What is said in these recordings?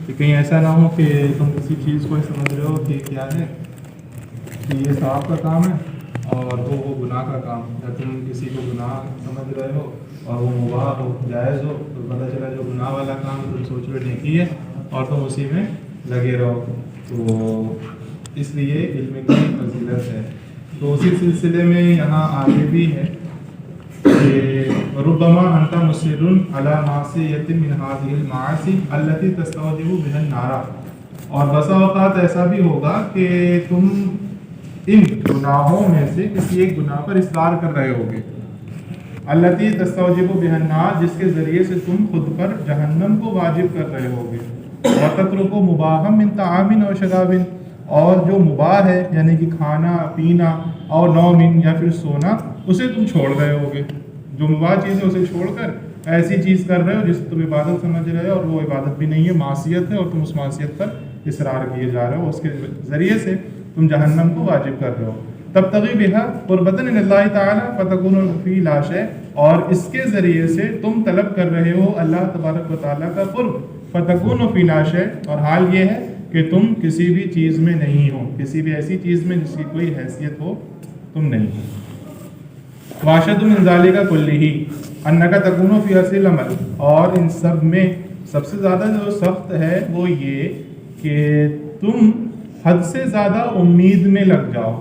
کہ کہیں ایسا نہ ہو کہ تم کسی چیز کو سمجھ رہے ہو کہ کیا ہے کہ یہ ثواب کا کام ہے اور وہ گناہ کا کام، یا تم کسی کو گناہ سمجھ رہے ہو اور وہ مباح ہو، جائز ہو، تو پتہ چلا جو گناہ والا کام تم سوچ رہے نیکی ہے اور تم اسی میں لگے رہو۔ تو اس لیے علم کی فضیلت ہے۔ تو اسی سلسلے میں یہاں آگے بھی ہے کہ ربما انت مصر علی معصیۃ من هذه المعاصی التي تستوجب بها النار، اور بسا اوقات ایسا بھی ہوگا کہ تم ان گناہوں میں سے کسی ایک گناہ پر اصرار کر رہے ہوگے، التي تستوجب بها النار، جس کے ذریعے سے تم خود پر جہنم کو واجب کر رہے ہوگے، وتترک مباحا من طعام و شراب، اور جو مباح ہے یعنی کہ کھانا پینا اور نوم یا پھر سونا، اسے تم چھوڑ رہے ہوگے۔ جو مباح چیز ہے اسے چھوڑ کر ایسی چیز کر رہے ہو جس تم عبادت سمجھ رہے ہو، اور وہ عبادت بھی نہیں ہے، معصیت ہے، اور تم اس معصیت پر اصرار کیے جا رہے ہو، اس کے ذریعے سے تم جہنم کو واجب کر رہے ہو۔ تبتغی بہا قربۃ الی اللہ تعالی فتکون فی لا شیء، اور اس کے ذریعے سے تم طلب کر رہے ہو اللہ تبارک و تعالیٰ کا قرب، فتکون فی لا شیء، اور حال یہ ہے کہ تم کسی بھی چیز میں نہیں ہو، کسی بھی ایسی چیز میں جس کی کوئی حیثیت ہو تم نہیں ہو۔ واشد من ذالک کلہ انک تکون فی اصل العمل، اور ان سب میں سب سے زیادہ جو سخت ہے وہ یہ کہ تم حد سے زیادہ امید میں لگ جاؤ۔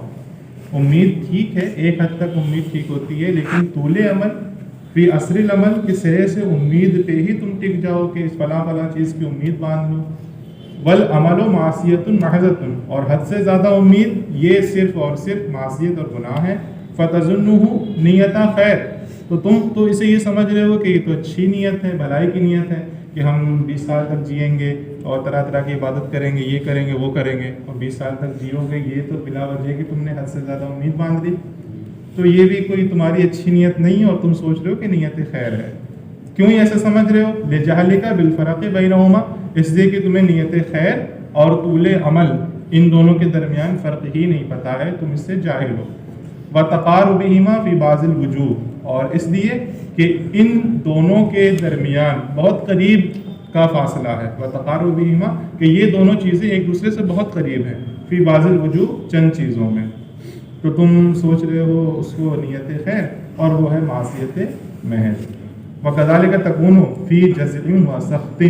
امید ٹھیک ہے، ایک حد تک امید ٹھیک ہوتی ہے، لیکن طول عمل فی اصل العمل کے سرے سے امید پہ ہی تم ٹک جاؤ کہ اس فلاں فلاں چیز کی امید باندھ لو۔ والعمل معصیۃ محضۃ، اور حد سے زیادہ امید یہ صرف اور صرف معصیت اور گناہ ہے۔ فتظنہ نیت خیر، تو تم تو اسے یہ سمجھ رہے ہو کہ یہ تو اچھی نیت ہے، بھلائی کی نیت ہے کہ ہم 20 سال تک جئیں گے اور طرح طرح کی عبادت کریں گے، یہ کریں گے وہ کریں گے، اور 20 سال تک جیو گے، یہ تو بلا وجہ کہ تم نے حد سے زیادہ امید باندھ دی، تو یہ بھی کوئی تمہاری اچھی نیت نہیں، اور تم سوچ رہے ہو کہ نیت خیر ہے۔ کیوں ایسے سمجھ رہے ہو؟ لجہلک بالفرق بینہما، اس لیے کہ تمہیں نیت خیر اور طول عمل ان دونوں کے درمیان فرق ہی نہیں پتہ ہے، تم اس سے جاہل ہو۔ وتقاربہما فی بعض الوجوہ، اور اس لیے کہ ان دونوں کے درمیان بہت قریب کا فاصلہ ہے، وتقاربہما کہ یہ دونوں چیزیں ایک دوسرے سے بہت قریب ہیں، فی بعض الوجوہ چند چیزوں میں، تو تم سوچ رہے ہو اس کو نیت خیر اور وہ ہے معصیت محض۔ وَكَذَلِكَ تَكُونُ فِي جَزْعٍ وَسَخْطٍ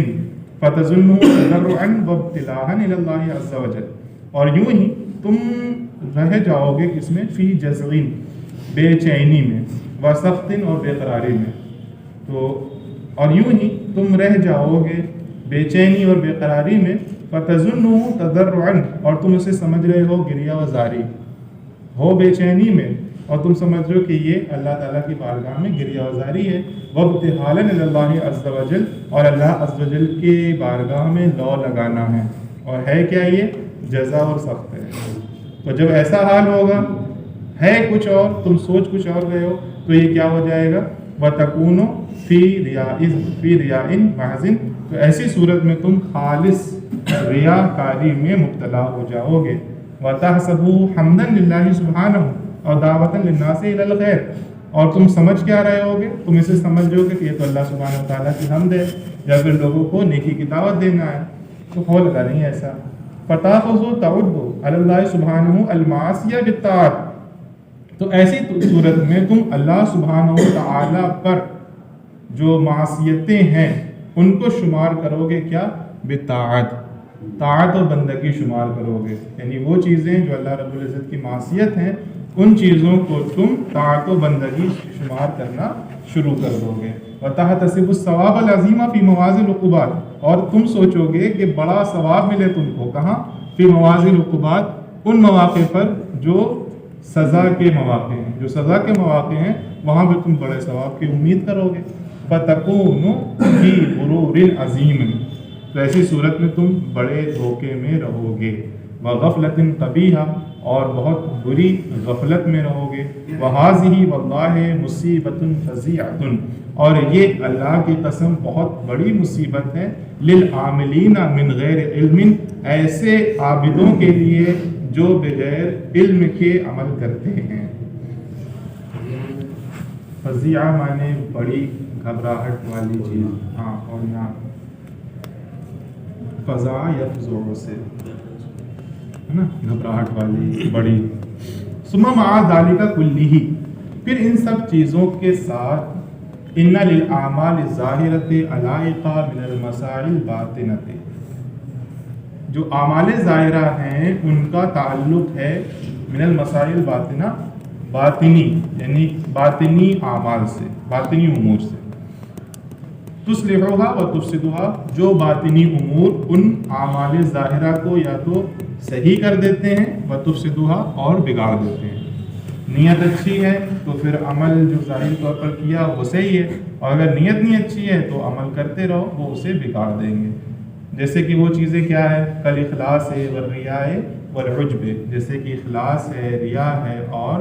فَتَظُنُّ تَضَرُّعًا وَابْتِلَاءً إِلَى اللَّهِ عَزَّ وَجَلَّ، اور یوں ہی تم رہ جاؤ گے کس میں؟ فی جزعٍ، بے چینی میں، وسخط اور بے قراری میں، تو اور یوں ہی تم رہ جاؤ گے بے چینی اور بے قراری میں، فتظنہ تضرعا، اور تم اسے سمجھ رہے ہو گریہ و زاری، ہو بے چینی میں اور تم سمجھ رہے ہو کہ یہ اللہ تعالیٰ کی بارگاہ میں گریہ و زاری ہے، وابتہالا الی اللہ عز وجل، اور اللہ عز وجل کی بارگاہ میں لو لگانا ہے، اور ہے کیا؟ یہ جزا اور سخت ہے۔ تو جب ایسا حال ہوگا، ہے کچھ اور تم سوچ کچھ اور رہے ہو، تو یہ کیا ہو جائے گا؟ وَتَكُونُ فِي رِيَاءٍ مَحْضٍ، تو ایسی صورت میں تم خالص ریاکاری میں مبتلا ہو جاؤ گے۔ وَتَحْسَبُهُ حَمْدًا لِلَّهِ سُبْحَانَهُ اور دعوةً لِلنَّاسِ إِلَى الْخَيْرِ، اور تم سمجھ کیا رہے ہوگے؟ تم اسے سمجھ رہے ہوگے کہ یہ تو اللہ سبحانہ وتعالیٰ کی حمد ہے، یا پھر لوگوں کو نیکی کی دعوت دینا ہے، تو ہو لگا نہیں ایسا۔ فَتَأْخُذُ تَعُدُّ عَلَى اللَّهِ سُبْحَانَهُ الْمَعَاصِيَ بِالطَّاعَةِ، تو ایسی صورت میں تم اللہ سبحانہ وتعالیٰ پر جو معصیتیں ہیں ان کو شمار کرو گے کیا؟ بطاعت، طاعت اور بندگی شمار کرو گے، یعنی وہ چیزیں جو اللہ رب العزت کی معصیت ہیں ان چیزوں کو تم طاعت و بندگی شمار کرنا شروع کر دو گے۔ وَتَحْتَسِبُ الثَّوَابَ الْعَظِيمَ فِي مَوَاضِعِ الْعُقُوبَاتِ، اور تم سوچو گے کہ بڑا ثواب ملے تم کو، کہاں؟ فی مواضع العقوبات، ان مواقع پر جو سزا کے مواقع ہیں، جو سزا کے مواقع ہیں وہاں پہ تم بڑے ثواب کی امید کرو گے۔ فَتَكُونُ فِي غُرُورٍ عَظِيمٍ، تو ایسی صورت میں تم بڑے دھوکے میں رہو گے۔ وَغَفْلَةٍ قَبِيحَةٍ، اور بہت بری غفلت میں رہو گے۔ وَهَٰذِهِ وَاللَّهِ مُصِیبَةٌ فَظِیعَةٌ، اور یہ اللہ کی قسم بہت بڑی مصیبت ہے، لِلْعَامِلِينَ مِنْ غَيْرِ عِلْمٍ، ایسے عابدوں کے لیے جو بغیر علم کے عمل کرتے ہیں۔ فظیعہ معنی بڑی گھبراہٹ والی چیز، ہاں، اور یہاں فضا یفزع سے، ہے نا، گھبراہٹ والی بڑی. ثم مع ذلك كله، پھر ان سب چیزوں کے ساتھ ان للاعمال الظاہرۃ علائق من المسائل الباطنۃ، جو اعمال ظاہرہ ہیں ان کا تعلق ہے من المسائل الباطنہ، باطنی یعنی باطنی اعمال سے، باطنی امور سے. تصلحها و تفسدها، جو باطنی امور ان اعمال ظاہرہ کو یا تو صحیح کر دیتے ہیں و تفسدها اور بگاڑ دیتے ہیں. نیت اچھی ہے تو پھر عمل جو ظاہر طور پر کیا وہ صحیح ہے، اور اگر نیت نہیں اچھی ہے تو عمل کرتے رہو، وہ اسے بگاڑ دیں گے. جیسے کہ وہ چیزیں کیا ہے، کل اخلاص ہے والریاء والعجب، جیسے کہ اخلاص ہے، ریا ہے اور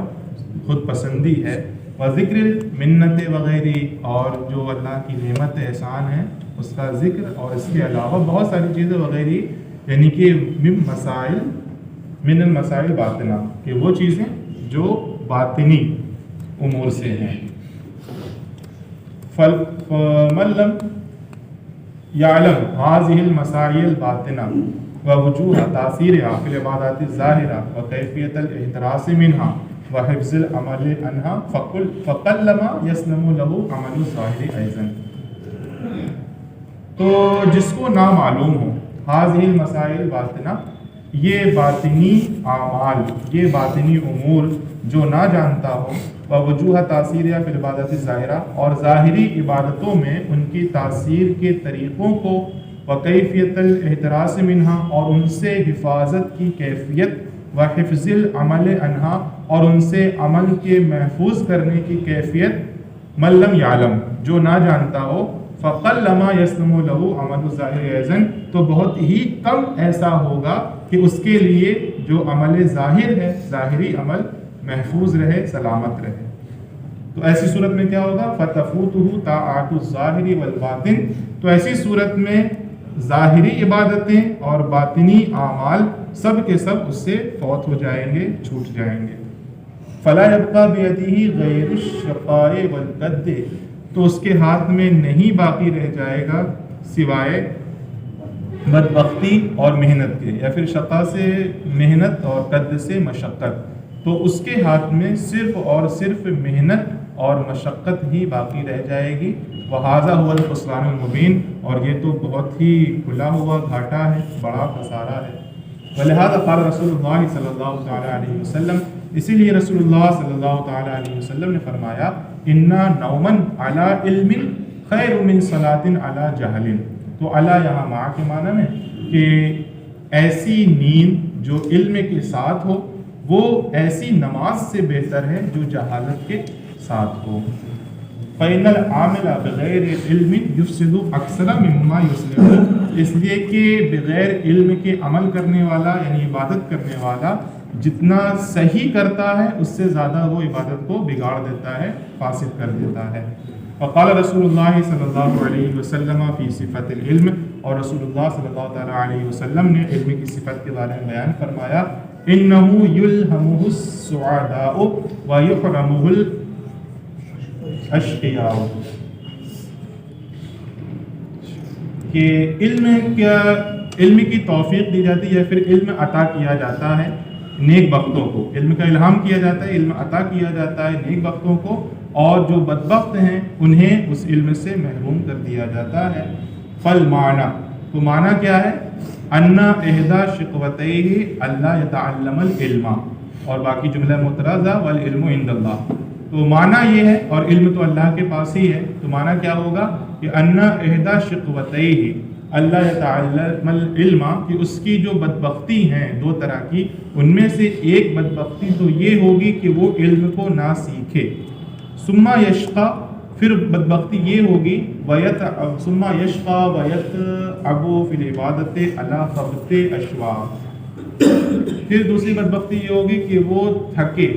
خود پسندی ہے. وذکر المنت وغیرہ، اور جو اللہ کی نعمت احسان ہے اس کا ذکر، اور اس کے علاوہ بہت ساری چیزیں وغیرہ، یعنی کہ من المسائل باطنہ، کہ وہ چیزیں جو باطنی امور سے ہیں. فمن لم یعلم هذه المسائل الباطنہ ووجوہ تاثیرها فی العبادات الظاہرہ وکیفیت الاحتراز منها وحفظ العمل عنها فقلما یسلم له عمل الظاہر ایضا. تو جس کو نہ معلوم ہو هذه المسائل الباطنہ، یہ باطنی اعمال، یہ باطنی امور جو نہ جانتا ہو، ووجوہ تاثیرہ فی العبادات الظاہرہ، اور ظاہری عبادتوں میں ان کی تاثیر کے طریقوں کو، وکیفیت الاحتراز منها، اور ان سے حفاظت کی کیفیت، وحفظ العمل عنها، اور ان سے عمل کے محفوظ کرنے کی کیفیت. من لم یعلم، جو نہ جانتا ہو، فقلما یسلم له عمل الظاہر ایضا، تو بہت ہی کم ایسا ہوگا کہ اس کے لیے جو عمل ظاہر ہے، ظاہری عمل محفوظ رہے، سلامت رہے. تو ایسی صورت میں کیا ہوگا، فتفوتہ طاعات الظاہر والباطن، تو ایسی صورت میں ظاہری عبادتیں اور باطنی اعمال سب کے سب اس سے فوت ہو جائیں گے، چھوٹ جائیں گے. فلا یبقى بیدہ غیر الشقاء والکد، تو اس کے ہاتھ میں نہیں باقی رہ جائے گا سوائے بدبختی اور محنت کے، یا پھر شقا سے محنت اور قد سے مشقت. تو اس کے ہاتھ میں صرف اور صرف محنت اور مشقت ہی باقی رہ جائے گی. وَهَذَا هُوَ الْخُسْرَانُ الْمُبِينُ، اور یہ تو بہت ہی کھلا ہوا گھاٹا ہے، بڑا خسارہ ہے. وَلِهَذَا قال رسول اللہ صلی اللہ تعالیٰ علیہ وسلم، اسی لیے رسول اللہ صلی اللہ تعالیٰ علیہ وسلم نے فرمایا، اِنَّا نَوْمًا عَلَىٰ عِلْمٍ خَيْرٌ مِّن صَلَاةٍ عَلَىٰ جَهْلٍ. تو علی یہاں مع کے معنی میں کہ ایسی نیند جو علم کے ساتھ ہو، وہ ایسی نماز سے بہتر ہے جو جہالت کے ساتھ ہو. فَإِنَّ الْعَامِلَ بِغَيْرِ عِلْمٍ يُفْسِدُ أَكْثَرَ مِمَّا يُصْلِحُ، اس لیے کہ بغیر علم کے عمل کرنے والا، یعنی عبادت کرنے والا، جتنا صحیح کرتا ہے اس سے زیادہ وہ عبادت کو بگاڑ دیتا ہے، فاسد کر دیتا ہے. وقال رسول اللہ صلی اللہ علیہ وسلم فی صفت العلم، اور رسول اللہ صلی اللہ تعالیٰ علیہ وسلم نے علم کی صفت کے بارے میں بیان فرمایا، انہ یلہمہ السعداء ویحرمہ الاشقیاء، کہ علم کی توفیق دی جاتی ہے، یا پھر علم عطا کیا جاتا ہے نیک بختوں کو. علم کا الہام کیا جاتا ہے، علم عطا کیا جاتا ہے نیک بختوں کو، اور جو بدبخت ہیں انہیں اس علم سے محروم کر دیا جاتا ہے. فالمعنی، تو معنی کیا ہے، ان احدی شقوتیہ اللہ یتعلم العلم، اور باقی جملہ مترادہ والعلم عند اللہ. تو معنی یہ ہے، اور علم تو اللہ کے پاس ہی ہے، تو معنی کیا ہوگا کہ ان احدی شقوتیہ اللہ یتعلم العلم، کہ اس کی جو بدبختی ہیں دو طرح کی، ان میں سے ایک بدبختی تو یہ ہوگی کہ وہ علم کو نہ سیکھے. ثم یشقی، پھر بدبختی یہ ہوگی، ثم یشقی ویتعب فی العبادۃ علی خبط اشواق، پھر دوسری بدبختی یہ ہوگی کہ وہ تھکے،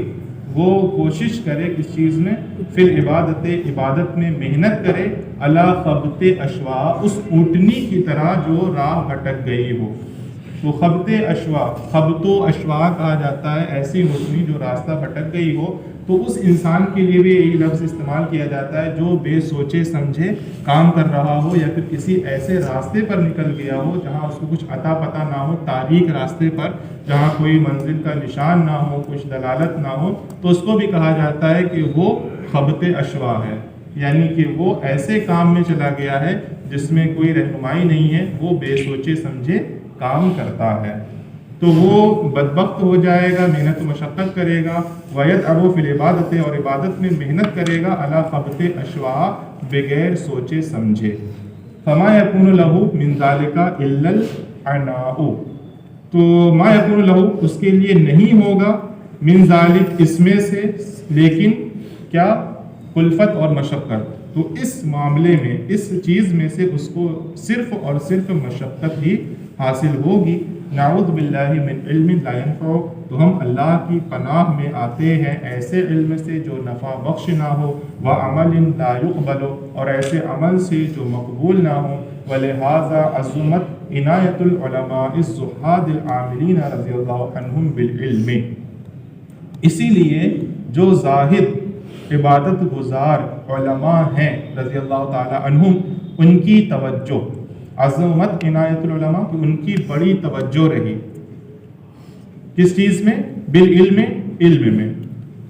وہ کوشش کرے کس چیز میں، فی العبادت، عبادت میں محنت کرے، علی خبط اشواق، اس اونٹنی کی طرح جو راہ بھٹک گئی ہو. تو خبط اشواق، خبط و اشواق کہا جاتا ہے ایسی اونٹنی جو راستہ بھٹک گئی ہو. تو اس انسان کے لیے بھی یہی لفظ استعمال کیا جاتا ہے جو بے سوچے سمجھے کام کر رہا ہو یا پھر کسی ایسے راستے پر نکل گیا ہو جہاں اس کو کچھ عطا پتہ نہ ہو، تاریک راستے پر جہاں کوئی منزل کا نشان نہ ہو، کچھ دلالت نہ ہو، تو اس کو بھی کہا جاتا ہے کہ وہ خبط اشوا ہے، یعنی کہ وہ ایسے کام میں چلا گیا ہے جس میں کوئی رہنمائی نہیں ہے، وہ بے سوچے سمجھے کام کرتا ہے، تو وہ بدبخت ہو جائے گا، محنت و مشقت کرے گا، وَيَتْعَبُ فِي الْعِبَادَةِ، اور عبادت میں محنت کرے گا، عَلَى خَبْطِ اشوا، بغیر سوچے سمجھے، فَمَا يَكُونُ لَهُ مِنْ ذَلِكَ إِلَّا الْعَنَاءُ، تو ما یکون لہو، اس کے لیے نہیں ہوگا، من ذالک، اس میں سے، لیکن کیا، کلفت اور مشقت، تو اس معاملے میں، اس چیز میں سے اس کو صرف اور صرف مشقت ہی حاصل ہوگی۔ نعوذ باللہ من علم لا ينفع، تو ہم اللہ کی پناہ میں آتے ہیں ایسے علم سے جو نفع بخش نہ ہو، وعمل لا يقبل، اور ایسے عمل سے جو مقبول نہ ہو، ولہذا عظمت عنایت العلماء الزہاد العاملین رضی اللہ عنہم بالعلم، اسی لیے جو زاہد عبادت گزار علماء ہیں رضی اللہ تعالی عنہم، ان کی توجہ، عظمت عنایت العلماء، کہ ان کی بڑی توجہ رہی کس چیز میں، بالعلم، علم میں،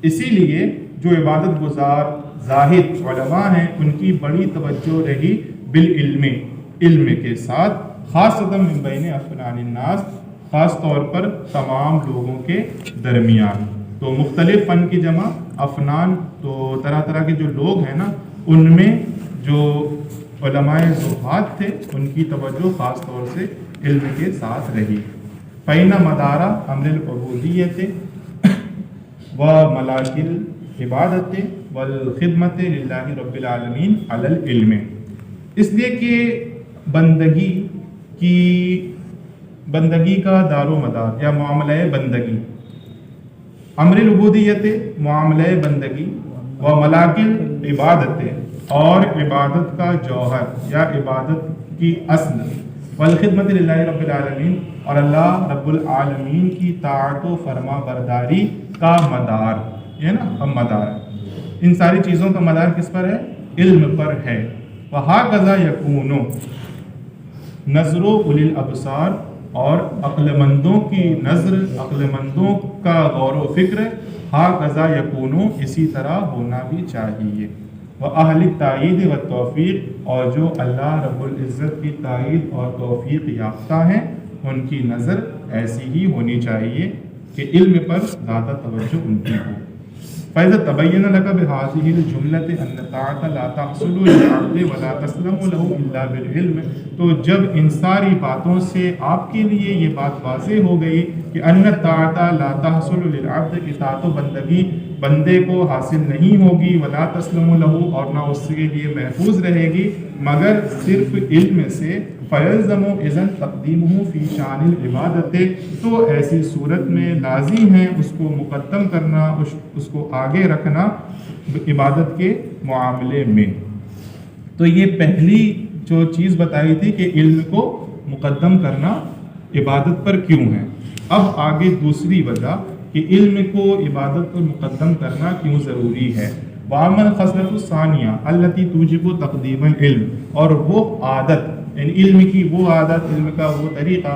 اسی لیے جو عبادت گزار زاہد علماء ہیں ان کی بڑی توجہ رہی بالعلم، علم کے ساتھ، خاصۃ من بین افنان الناس، خاص طور پر تمام لوگوں کے درمیان، تو مختلف فن کی جمع افنان، تو طرح طرح کے جو لوگ ہیں نا، ان میں جو علماء زہاد تھے ان کی توجہ خاص طور سے علم کے ساتھ رہی۔ فَإِنَّ مَدَارَ أَمْرِ الْعُبُودِيَّةِ وَمَلَاكِ الْعِبَادَةِ وَالْخِدْمَةِ لِلَّهِ رَبِّ الْعَالَمِينَ عَلَى الْعِلْمِ، اس لیے کہ بندگی کا دار و مدار یا معاملہ بندگی، امر العبودیت، معاملہ بندگی، و ملاک العبادت، اور عبادت کا جوہر یا عبادت کی اصل، والخدمت للہ رب العالمین، اور اللہ رب العالمین کی طاعت و فرما برداری کا مدار، یہ نا ہم مدار، ان ساری چیزوں کا مدار کس پر ہے، علم پر ہے۔ وَهَكَذَا يَكُونُ نظر اُولی الابصار، اور عقل مندوں کی نظر، عقل مندوں کا غور و فکر، ہاکذا یکونو، اسی طرح ہونا بھی چاہیے، وَأَهْلِ التَّائِيدِ وَالتَّوْفِيقِ، اور جو اللہ رب العزت کی تائید اور توفیق یافتہ ہیں ان کی نظر ایسی ہی ہونی چاہیے کہ علم پر زیادہ توجہ ان کی ہو۔ فَإِذَا تَبَيَّنَ لَكَ بِهَذِهِ الْجُمْلَةِ أَنَّ الطَّاعَةَ لَا تَحْصُلُ لِلْعَبْدِ وَلَا تَسْلَمُ لَهُ إِلَّا بِالْعِلْمِ، تو جب ان ساری باتوں سے آپ کے لیے یہ بات واضح ہو گئی کہ أَنَّ الطَّاعَةَ لَا تَحْصُلُ لِلْعَبْدِ، کہ اطاعت و بندگی بندے کو حاصل نہیں ہوگی، وَلَا تَسْلَمُ لَهُ، اور نہ اس کے لیے محفوظ رہے گی، مگر صرف علم سے، فَيَلْزَمُ إِذًا تَقْدِيمُهُ فِي شَأْنِ الْعِبَادَةِ، تو ایسی صورت میں لازم ہے اس کو مقدم کرنا، اس کو آگے رکھنا عبادت کے معاملے میں۔ تو یہ پہلی جو چیز بتائی تھی کہ علم کو مقدم کرنا عبادت پر کیوں ہے، اب آگے دوسری وجہ کہ علم کو عبادت پر مقدم کرنا کیوں ضروری ہے۔ وَأَمَّا الْخَصْلَةُ الثَّانِيَةُ الَّتِي تُوجِبُ تَقْدِيمَ الْعِلْمِ، اور وہ عادت، یعنی علم کی وہ عادت، علم کا وہ طریقہ،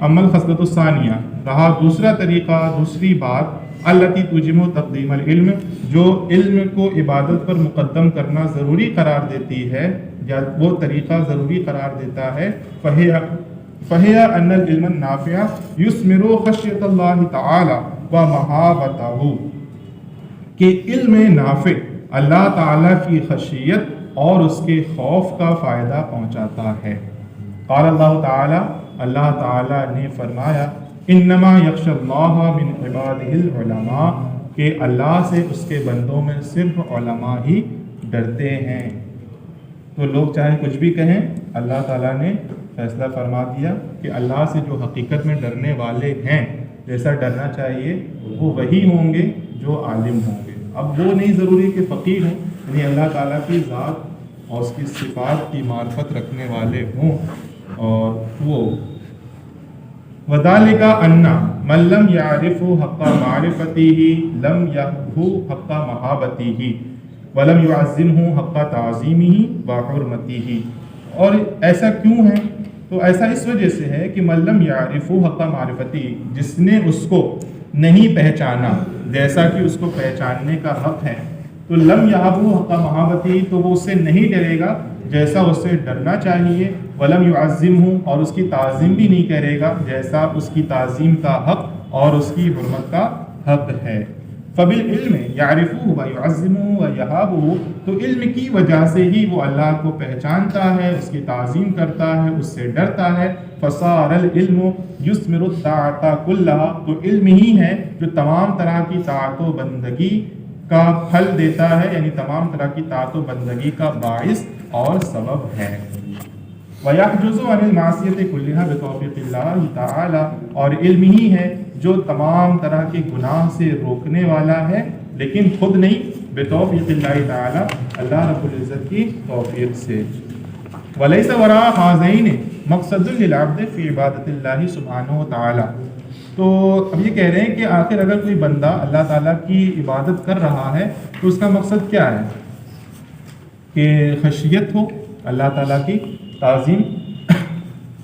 اما الخصلۃ الثانیہ، رہا دوسرا طریقہ، دوسری بات، التی تجب تقدیم العلم، جو علم کو عبادت پر مقدم کرنا ضروری قرار دیتی ہے یا وہ طریقہ ضروری قرار دیتا ہے، فہی ان العلم النافع یثمر خشیۃ اللہ تعالی و محابتہ، کہ علم نافع اللہ تعالیٰ کی خشیت اور اس کے خوف کا فائدہ پہنچاتا ہے۔ قال اللہ تعالیٰ، اللہ تعالیٰ نے فرمایا، انما یخشی اللہ من عبادہ العلماء، کہ اللہ سے اس کے بندوں میں صرف علماء ہی ڈرتے ہیں۔ تو لوگ چاہے کچھ بھی کہیں، اللہ تعالیٰ نے فیصلہ فرما دیا کہ اللہ سے جو حقیقت میں ڈرنے والے ہیں، جیسا ڈرنا چاہیے، وہ وہی ہوں گے جو عالم ہوں گے۔ اب وہ نہیں ضروری کہ فقیہ ہوں، یعنی اللہ تعالیٰ کی ذات اور اس کی صفات کی معرفت رکھنے والے ہوں، اور وہ وَذَلِكَ أَنَّ من لم يعرف حق معرفته لم يحبه حق محابته ولم يعظمه حق تعظیمه وحرمته. اور ایسا کیوں ہے؟ تو ایسا اس وجہ سے ہے کہ من لم يعرف حق معرفته، جس نے اس کو نہیں پہچانا جیسا کہ اس کو پہچاننے کا حق ہے، تو لم يحبه حق محابته، تو وہ اس سے نہیں ڈرے گا جیسا اس سے ڈرنا چاہیے، ولم يعظمه، اور اس کی تعظیم بھی نہیں کرے گا جیسا اس کی تعظیم کا حق اور اس کی حرمت کا حق ہے. فبالعلم يعرفه ويعظمه ويهابه، تو علم کی وجہ سے ہی وہ اللہ کو پہچانتا ہے، اس کی تعظیم کرتا ہے، اس سے ڈرتا ہے. فصار العلم يثمر الطاعة كلها، تو علم ہی ہے جو تمام طرح کی طاعت و بندگی کا پھل دیتا ہے، یعنی تمام طرح کی طاعت و بندگی کا باعث اور سبب ہے. وَيَحْجُزُ عَنِ الْمَعْصِيَةِ كُلِّهَا بِتَوْفِيقِ اللَّهِ تَعَالَى، اور علم ہی ہے جو تمام طرح کے گناہ سے روکنے والا ہے، لیکن خود نہیں، بِتَوْفِيقِ اللَّهِ تَعَالَى، اللہ رب العزت کی توفیق سے. وَلَيْسَ وَرَاءَ هَذَيْنِ مَقْصَدٌ لِلْعَبْدِ فِي عِبَادَةِ اللَّهِ سُبْحَانَهُ وَتَعَالَى. تو اب یہ کہہ رہے ہیں کہ آخر اگر کوئی بندہ اللہ تعالیٰ کی عبادت کر رہا ہے تو اس کا مقصد کیا ہے؟ کہ خشیت ہو، اللہ تعالیٰ کی تعظیم.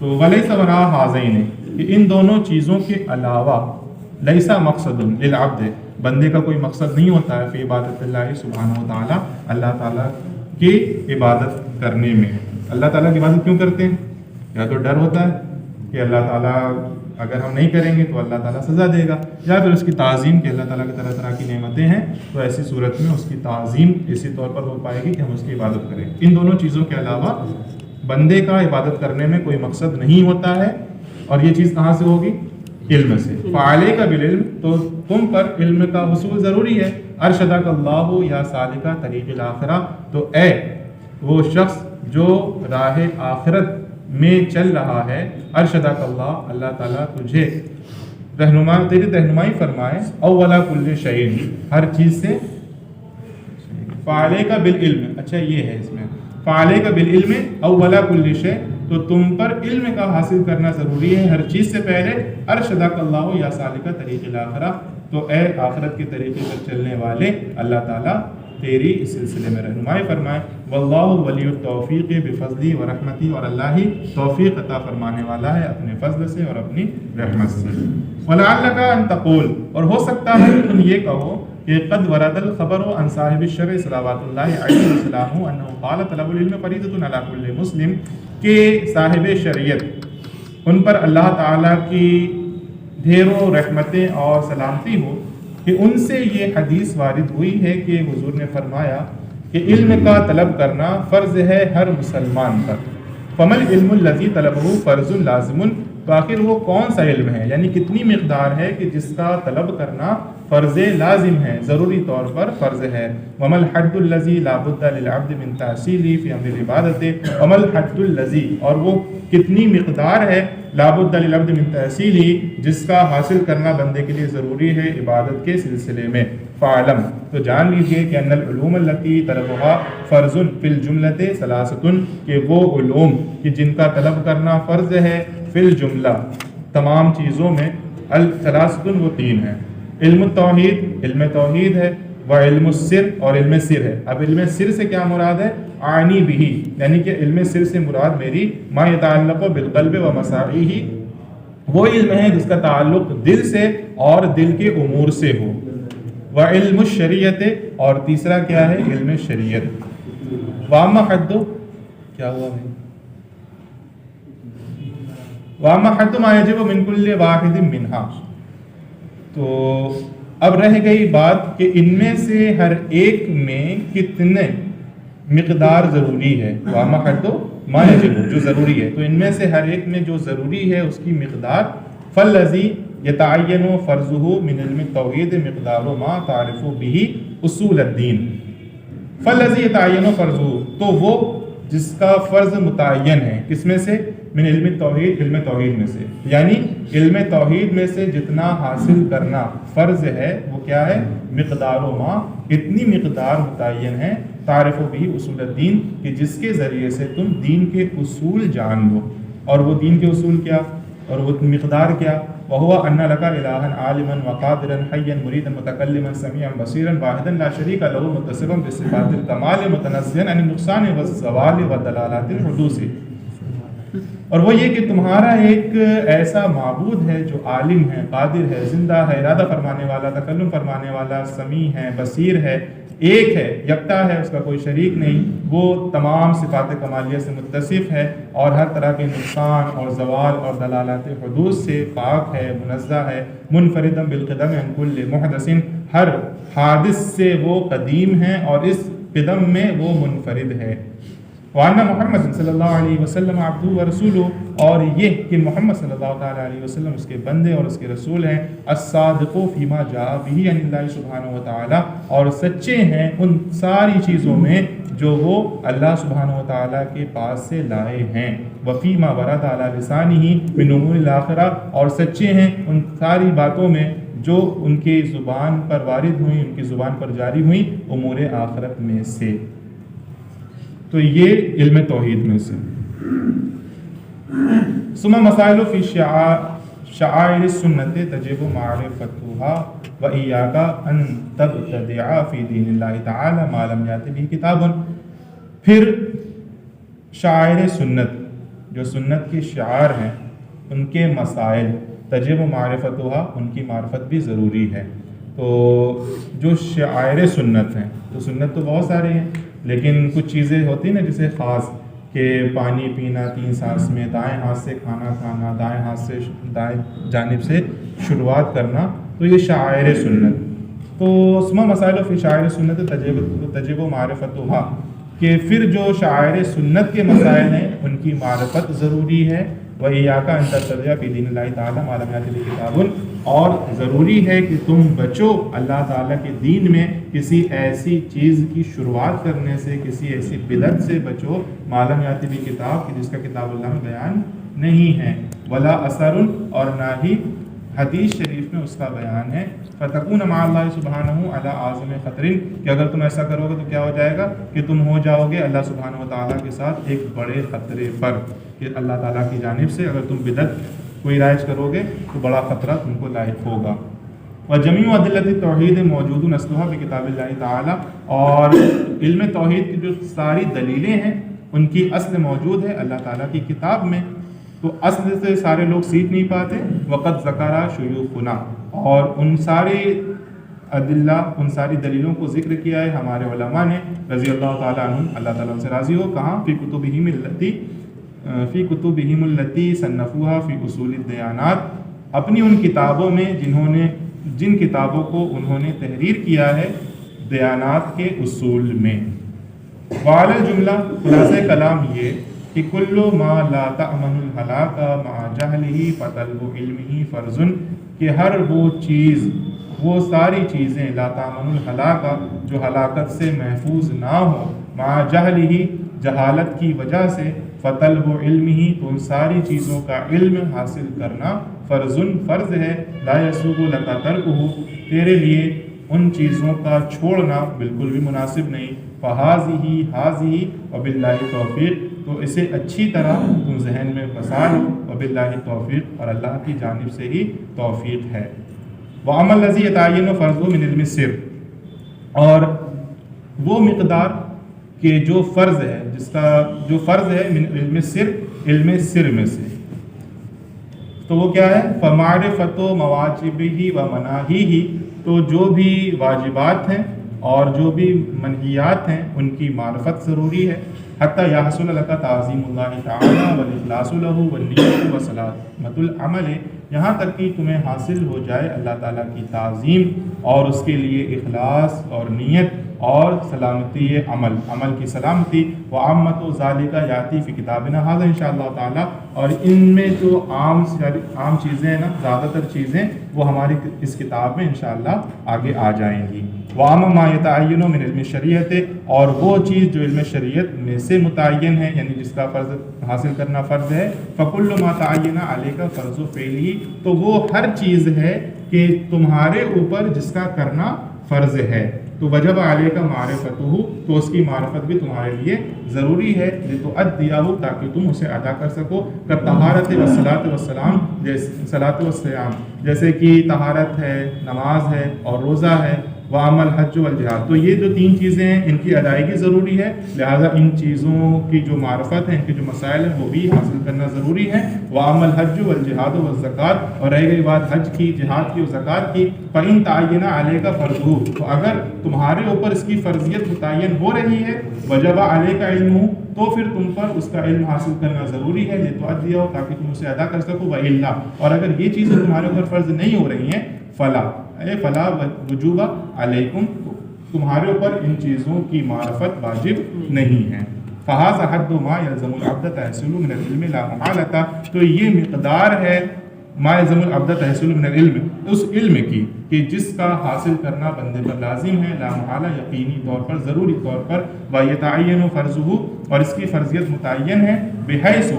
تو ولیس وراء ہذین، کہ ان دونوں چیزوں کے علاوہ لیسا مقصد للعبد، بندے کا کوئی مقصد نہیں ہوتا ہے فی عبادت اللہ سبحانہ وتعالی، اللہ تعالیٰ کی عبادت کرنے میں. اللہ تعالیٰ کی عبادت کیوں کرتے ہیں؟ یا تو ڈر ہوتا ہے کہ اللہ تعالیٰ اگر ہم نہیں کریں گے تو اللہ تعالیٰ سزا دے گا، یا پھر اس کی تعظیم کہ اللہ تعالیٰ کی طرح طرح کی نعمتیں ہیں، تو ایسی صورت میں اس کی تعظیم اسی طور پر ہو پائے گی کہ ہم اس کی عبادت کریں. ان دونوں چیزوں کے علاوہ بندے کا عبادت کرنے میں کوئی مقصد نہیں ہوتا ہے، اور یہ چیز کہاں سے ہوگی؟ علم سے. فعلیک بالعلم، تو تم پر علم کا حصول ضروری ہے. ارشدک اللہ یا سالک طریق الآخرہ، تو اے وہ شخص جو راہ آخرت میں چل رہا ہے، ارشدک اللہ، اللہ تعالیٰ تجھے تیری رہنمائی فرمائے. اولا کل شیء، ہر چیز سے. فعلیک بالعلم، اچھا یہ ہے اس میں فعلیک بالعلم اولا کل شیء، تو تم پر علم کا حاصل کرنا ضروری ہے ہر چیز سے پہلے. ارشدک اللہ یا سالک طریق الآخرہ، تو اے آخرت کے طریقے پر چلنے والے، اللہ تعالیٰ تیری اس سلسلے میں رہنمائی فرمائے. واللہ ولی التوفیق بفضلی و رحمتی، اور اللہ ہی توفیق عطا فرمانے والا ہے اپنے فضل سے اور اپنی رحمت سے. ولعلک ان تقول، اور ہو سکتا ہے کہ تم یہ کہو کہ قد ورد الخبر عن صاحب الشرع صلوات اللہ علیہ وسلم انه قال طلب العلم فریضۃ علی کل مسلم، کہ صاحب شریعت ان پر اللہ تعالیٰ کی ڈھیروں رحمتیں اور سلامتی ہو، کہ ان سے یہ حدیث وارد ہوئی ہے کہ حضور نے فرمایا کہ علم کا طلب کرنا فرض ہے ہر مسلمان پر. فمل علم الذی طلبہ فرض لازم، تو آخر وہ کون سا علم ہے، یعنی کتنی مقدار ہے کہ جس کا طلب کرنا فرض لازم ہے، ضروری طور پر فرض ہے. ومل حد الذی لا بد للعبد من تحصیلہ فی امر العبادت، ومل حد الذی، اور وہ کتنی مقدار ہے لا بد للعبد من تحصیلہ، جس کا حاصل کرنا بندے کے لیے ضروری ہے عبادت کے سلسلے میں. فعلم، تو جان لیجئے کہ ان العلوم التي طلبها فرض فی الجملۃ ثلاثۃ، کہ وہ علوم کہ جن کا طلب کرنا فرض ہے فی الجملہ تمام چیزوں میں، الثلاثۃ وہ تین ہیں. علم التوحید، علم توحید ہے، و علم السر، اور علم سر ہے. اب علم سر سے کیا مراد ہے؟ عانی بھی، یعنی کہ علم سر سے مراد میری ما یتعلق بالقلب و مساعیہ، وہ علم ہے جس کا تعلق دل سے اور دل کے امور سے ہو. و علم الشریعت، اور تیسرا کیا ہے؟ علم شریعت. واما حد، کیا ہوا بھائی؟ واما حد ما یجب من کل واحد منہا، تو اب رہ گئی بات کہ ان میں سے ہر ایک میں کتنے مقدار ضروری ہے. واما حد ما یجب، جو ضروری ہے، تو ان میں سے ہر ایک میں جو ضروری ہے اس کی مقدار. فالذی یتعین فرضہ من علم التوحید مقدار ما تعرف به اصول الدین. فالذی یتعین فرضہ، تو وہ جس کا فرض متعین ہے، کس میں سے؟ من علم توحید، علم توحید میں سے، یعنی علم توحید میں سے جتنا حاصل کرنا فرض ہے وہ کیا ہے؟ مقدار و ما، اتنی مقدار متعین ہے. تعرف بھی اصول الدین، کہ جس کے ذریعے سے تم دین کے اصول جان لو. اور وہ دین کے اصول کیا، اور وہ مقدار کیا؟ وهو أن لك إلها عالما وقادرا حيا مريدا متكلما سميعا بصيرا واحدا لا شريك له متصفا بصفات الكمال متنزها عن النقصان والزوال ودلالات الحدوث. اور وہ یہ کہ تمہارا ایک ایسا معبود ہے جو عالم ہے، قادر ہے، زندہ ہے، ارادہ فرمانے والا، تکلم فرمانے والا، سمیع ہے، بصیر ہے، ایک ہے، یکتا ہے، اس کا کوئی شریک نہیں، وہ تمام صفات کمالیہ سے متصف ہے اور ہر طرح کے نقصان اور زوال اور دلالات حدوث سے پاک ہے، منزہ ہے، منفردا بالقدم عن کل محدث، ہر حادث سے وہ قدیم ہے اور اس قدم میں وہ منفرد ہے. وَأَنَّ محمد صلی اللہ علیہ وسلم عبدہ ورسولہ، اور یہ کہ محمد صلی اللہ تعالیٰ علیہ وسلم اس کے بندے اور اس کے رسول ہیں. الصادق فیما جاء بہ عن اللہ سبحانہ وتعالی، اور سچے ہیں ان ساری چیزوں میں جو وہ اللہ سبحانہ وتعالی کے پاس سے لائے ہیں. وفیما ورد علی لسانہ من امور الآخرہ، اور سچے ہیں ان ساری باتوں میں جو ان کے زبان پر وارد ہوئیں، ان کی زبان پر جاری ہوئیں امور آخرت میں سے. تو یہ علم توحید میں سے. ثم مسائل فی شعائر السنت تجب معرفتها وإياك أن تبتدع فی دین اللہ تعالی ما لم یأت به کتاب. پھر شعائر سنت، جو سنت کے شعار ہیں، ان کے مسائل، تجب معرفتها، ان کی معرفت بھی ضروری ہے. تو جو شعائر سنت ہیں، تو سنت تو بہت سارے ہیں، لیکن کچھ چیزیں ہوتی ہیں نا جسے خاص، کہ پانی پینا 3 سانس میں، دائیں ہاتھ سے کھانا کھانا، دائیں ہاتھ سے دائیں جانب سے شروعات کرنا، تو یہ شعائر سنت. تو اسما مسائل فی شعائر سنت تجب معرفتها، کہ پھر جو شعائر سنت کے مسائل ہیں ان کی معرفت ضروری ہے. وَإِيَّاكَ أَن تَبْتَدِعَ فِي دِينِ اللَّهِ تَعَالَى مَا لَمْ يَأْتِ بِهِ كِتَابٌ، اور ضروری ہے کہ تم بچو اللہ تعالیٰ کے دین میں کسی ایسی چیز کی شروعات کرنے سے، کسی ایسی بدعت سے بچو مَا لَمْ يَأْتِ بِهِ کتاب، کہ جس کا کتاب اللہ میں بیان نہیں ہے. ولا اثر، اور نہ ہی حدیث شریف میں اس کا بیان ہے. فتکون مع اللہ سبحانہ علی اعظم خطر، کہ اگر تم ایسا کرو گے تو کیا ہو جائے گا کہ تم ہو جاؤ گے اللہ سبحانہ وتعالیٰ کے ساتھ ایک بڑے خطرے پر، کہ اللہ تعالیٰ کی جانب سے اگر تم بدعت کوئی رائج کرو گے تو بڑا خطرہ تم کو لاحق ہوگا. وجمیع ادلۃ التوحید موجود اصلها بکتاب اللہ تعالیٰ، اور علم توحید کی جو ساری دلیلیں ہیں ان کی اصل موجود ہے اللہ تعالیٰ کی کتاب میں. تو اصل سے سارے لوگ سیکھ نہیں پاتے. وقت ذکر شیوخنا، اور ان سارے ادلہ، ان ساری دلیلوں کو ذکر کیا ہے ہمارے علماء نے رضی اللہ تعالیٰ عنہم، اللہ تعالیٰ ان سے راضی ہو. کہاں؟ فی کتبہم التی صنفوها فی اصول الدیانات، اپنی ان کتابوں میں جن کتابوں کو انہوں نے تحریر کیا ہے دیانات کے اصول میں. وعلی الجملہ، خلاصہ کلام یہ کہ کل ما لا تأمن الہلاک مع جہلہ فطلب علمہ فرض، کہ ہر وہ چیز، وہ ساری چیزیں لا تأمن الہلاک، جو ہلاکت سے محفوظ نہ ہو، مع جہلہ، جہالت کی وجہ سے، فطلب علمہ، تو ان ساری چیزوں کا علم حاصل کرنا فرض ہے. لا یسوغ لک ترکہ، تیرے لیے ان چیزوں کا چھوڑنا بالکل بھی مناسب نہیں. فہذہ وباللہ توفیق، تو اسے اچھی طرح تم ذہن میں بسا لو. وباللہ توفیق، اور اللہ کی جانب سے ہی توفیق ہے. وَأَمَّا الَّذِي يَتَعَيَّنُ فَرْضُهُ مِنْ عِلْمِ السِّرِّ، اور وہ مقدار کہ جو فرض ہے، جس کا جو فرض ہے من علم السر، علم سر میں سے، تو وہ کیا ہے؟ فَمَعْرِفَةُ مَوَاجِبِهِ وَمَنَاهِهِ، تو جو بھی واجبات ہیں اور جو بھی منہیات ہیں ان کی معرفت ضروری ہے. حتی یحصل لک تعظیم اللہ تعالی والاخلاص له والنیت وسلامۃ العمل، یہاں تک کہ تمہیں حاصل ہو جائے اللہ تعالیٰ کی تعظیم اور اس کے لیے اخلاص اور نیت اور سلامتی عمل کی سلامتی. وعامۃ ذالک یاتی فی کتابنا ھذا انشاءاللہ تعالی، اور ان میں جو عام چیزیں ہیں نا، زیادہ تر چیزیں وہ ہماری اس کتاب میں انشاءاللہ آگے آ جائیں گی. وَأَمَّا مَا يَتَعَيَّنُ مِنْ عِلْمِ الشَّرِيعَةِ، اور وہ چیز جو علم شریعت میں سے متعین ہے، یعنی جس کا فرض حاصل کرنا فرض ہے. فَكُلُّ مَا تَعَيَّنَ عَلَيْكَ فَرْضُ فِعْلِهِ، تو وہ ہر چیز ہے کہ تمہارے اوپر جس کا کرنا فرض ہے. تو وجب علیک معرفتہ، تو اس کی معرفت بھی تمہارے لیے ضروری ہے، لتؤدیہ، تاکہ تم اسے ادا کر سکو، کالطہارۃ والصلاۃ والسلام، صلاۃ والصیام، جیسے کہ طہارت ہے، نماز ہے اور روزہ ہے، وعمل حج والجہاد، تو یہ جو تین چیزیں ہیں ان کی ادائیگی ضروری ہے، لہٰذا ان چیزوں کی جو معرفت ہے، ان کے جو مسائل ہیں وہ بھی حاصل کرنا ضروری ہے۔ وعمل حج والجہاد والزکوٰۃ، اور رہ گئی بات حج کی، جہاد کی اور زکوٰۃ کی، فإن تعین علیک فرضہ، تو اگر تمہارے اوپر اس کی فرضیت متعین ہو رہی ہے، وجب علیک علمہ، تو پھر تم پر اس کا علم حاصل کرنا ضروری ہے، لتؤدیہ، تاکہ تم اسے ادا کر سکو، وإلا، اور اگر یہ چیزیں تمہارے اوپر فرض نہیں ہو رہی ہیں، فلا وجوب علیکم، تمہارے اوپر ان چیزوں کی معرفت واجب نہیں ہے۔ فہذا حد ما یلزم العبد تحصیل من العلم لا محالۃ، تو یہ مقدار ہے ما یلزم العبد تحصیل من العلم، اس علم کی کہ جس کا حاصل کرنا بندے پر لازم ہے، لا محالہ، یقینی طور پر، ضروری طور پر، ویتعین فرضہ، اور اس کی فرضیت متعین ہے، بحیث،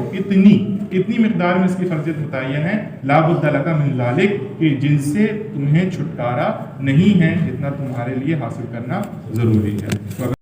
اتنی مقدار میں اس کی فرضیت متعین ہے، لا بد لک من ذلک، کہ جن سے تمہیں چھٹکارا نہیں ہے، جتنا تمہارے لیے حاصل کرنا ضروری ہے۔